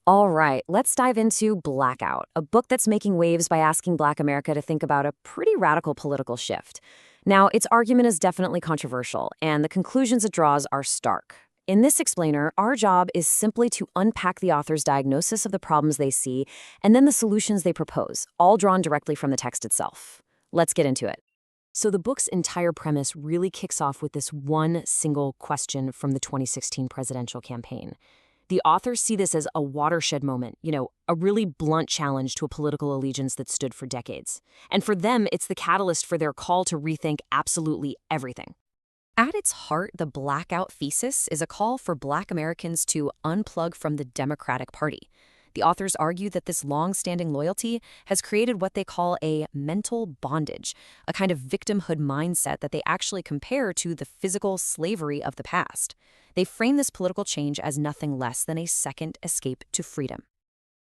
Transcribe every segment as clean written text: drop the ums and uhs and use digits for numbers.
All right, let's dive into Blackout, a book that's making waves by asking Black America to think about a pretty radical political shift. Now, its argument is definitely controversial, and the conclusions it draws are stark. In this explainer, our job is simply to unpack the author's diagnosis of the problems they see and then the solutions they propose, all drawn directly from the text itself. Let's get into it. So, the book's entire premise really kicks off with this one single question from the 2016 presidential campaign. The authors see this as a watershed moment, a really blunt challenge to a political allegiance that stood for decades. And for them, it's the catalyst for their call to rethink absolutely everything. At its heart, the Blackout thesis is a call for Black Americans to unplug from the Democratic Party. The authors argue that this long-standing loyalty has created what they call a mental bondage, a kind of victimhood mindset that they actually compare to the physical slavery of the past. They frame this political change as nothing less than a second escape to freedom.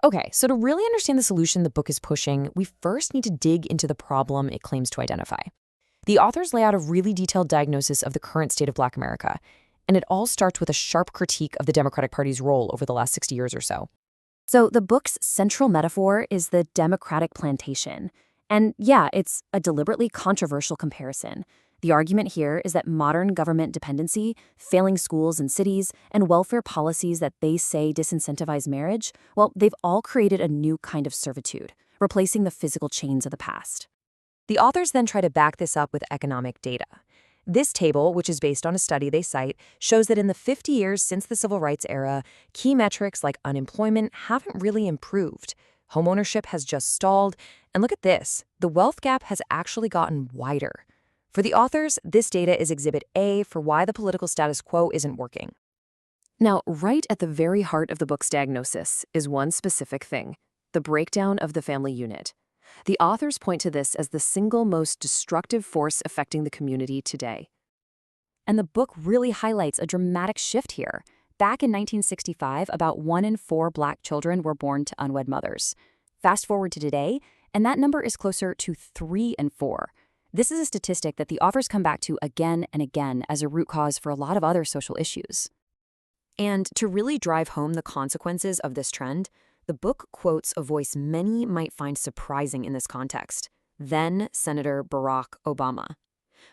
Okay, so to really understand the solution the book is pushing, we first need to dig into the problem it claims to identify. The authors lay out a really detailed diagnosis of the current state of Black America, and it all starts with a sharp critique of the Democratic Party's role over the last 60 years or so. So the book's central metaphor is the Democratic Plantation. And yeah, it's a deliberately controversial comparison. The argument here is that modern government dependency, failing schools and cities, and welfare policies that they say disincentivize marriage, well, they've all created a new kind of servitude, replacing the physical chains of the past. The authors then try to back this up with economic data. This table, which is based on a study they cite, shows that in the 50 years since the Civil Rights era, key metrics like unemployment haven't really improved. Homeownership has just stalled, and look at this, the wealth gap has actually gotten wider. For the authors, this data is Exhibit A for why the political status quo isn't working. Now, right at the very heart of the book's diagnosis is one specific thing, the breakdown of the family unit. The authors point to this as the single most destructive force affecting the community today. And the book really highlights a dramatic shift here. Back in 1965, about 1 in 4 Black children were born to unwed mothers. Fast forward to today, and that number is closer to 3 in 4. This is a statistic that the authors come back to again and again as a root cause for a lot of other social issues. And to really drive home the consequences of this trend, the book quotes a voice many might find surprising in this context, then Senator Barack Obama.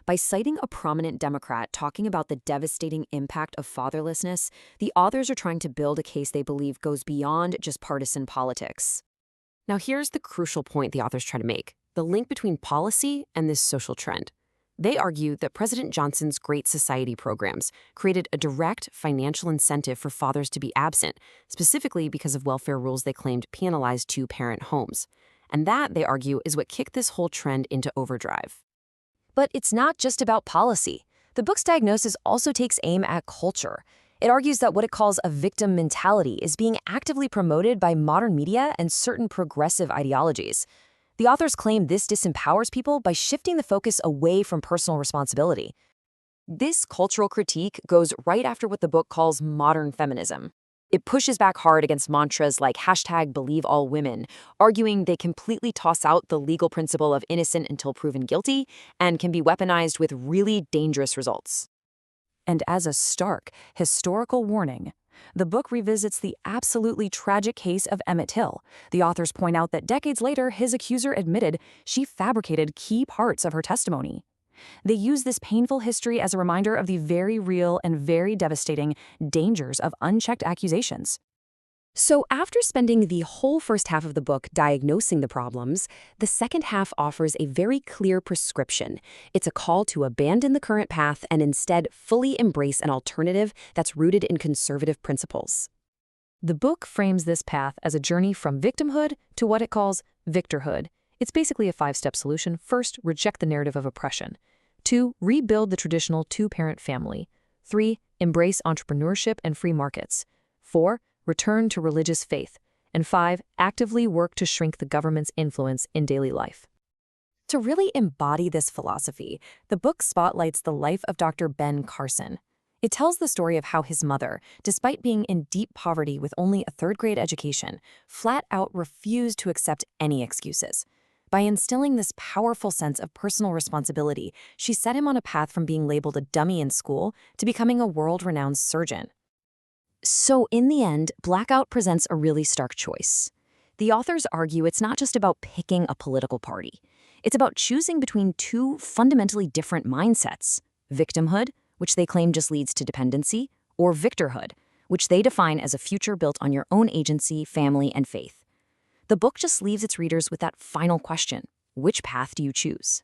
By citing a prominent Democrat talking about the devastating impact of fatherlessness, the authors are trying to build a case they believe goes beyond just partisan politics. Now here's the crucial point the authors try to make, the link between policy and this social trend. They argue that President Johnson's Great Society programs created a direct financial incentive for fathers to be absent, specifically because of welfare rules they claimed penalized two-parent homes. And that, they argue, is what kicked this whole trend into overdrive. But it's not just about policy. The book's diagnosis also takes aim at culture. It argues that what it calls a victim mentality is being actively promoted by modern media and certain progressive ideologies. The authors claim this disempowers people by shifting the focus away from personal responsibility. This cultural critique goes right after what the book calls modern feminism. It pushes back hard against mantras like #BelieveAllWomen, arguing they completely toss out the legal principle of innocent until proven guilty and can be weaponized with really dangerous results. And as a stark, historical warning, the book revisits the absolutely tragic case of Emmett Till. The authors point out that decades later, his accuser admitted she fabricated key parts of her testimony. They use this painful history as a reminder of the very real and very devastating dangers of unchecked accusations. So after spending the whole first half of the book diagnosing the problems, the second half offers a very clear prescription. It's a call to abandon the current path and instead fully embrace an alternative that's rooted in conservative principles. The book frames this path as a journey from victimhood to what it calls victorhood. It's basically a 5-step solution. First, reject the narrative of oppression. 2, rebuild the traditional two-parent family. 3, embrace entrepreneurship and free markets. 4, return to religious faith. And 5, actively work to shrink the government's influence in daily life. To really embody this philosophy, the book spotlights the life of Dr. Ben Carson. It tells the story of how his mother, despite being in deep poverty with only a 3rd-grade education, flat out refused to accept any excuses. By instilling this powerful sense of personal responsibility, she set him on a path from being labeled a dummy in school to becoming a world-renowned surgeon. So in the end, Blackout presents a really stark choice. The authors argue it's not just about picking a political party. It's about choosing between two fundamentally different mindsets: victimhood, which they claim just leads to dependency, or victorhood, which they define as a future built on your own agency, family, and faith. The book just leaves its readers with that final question: which path do you choose?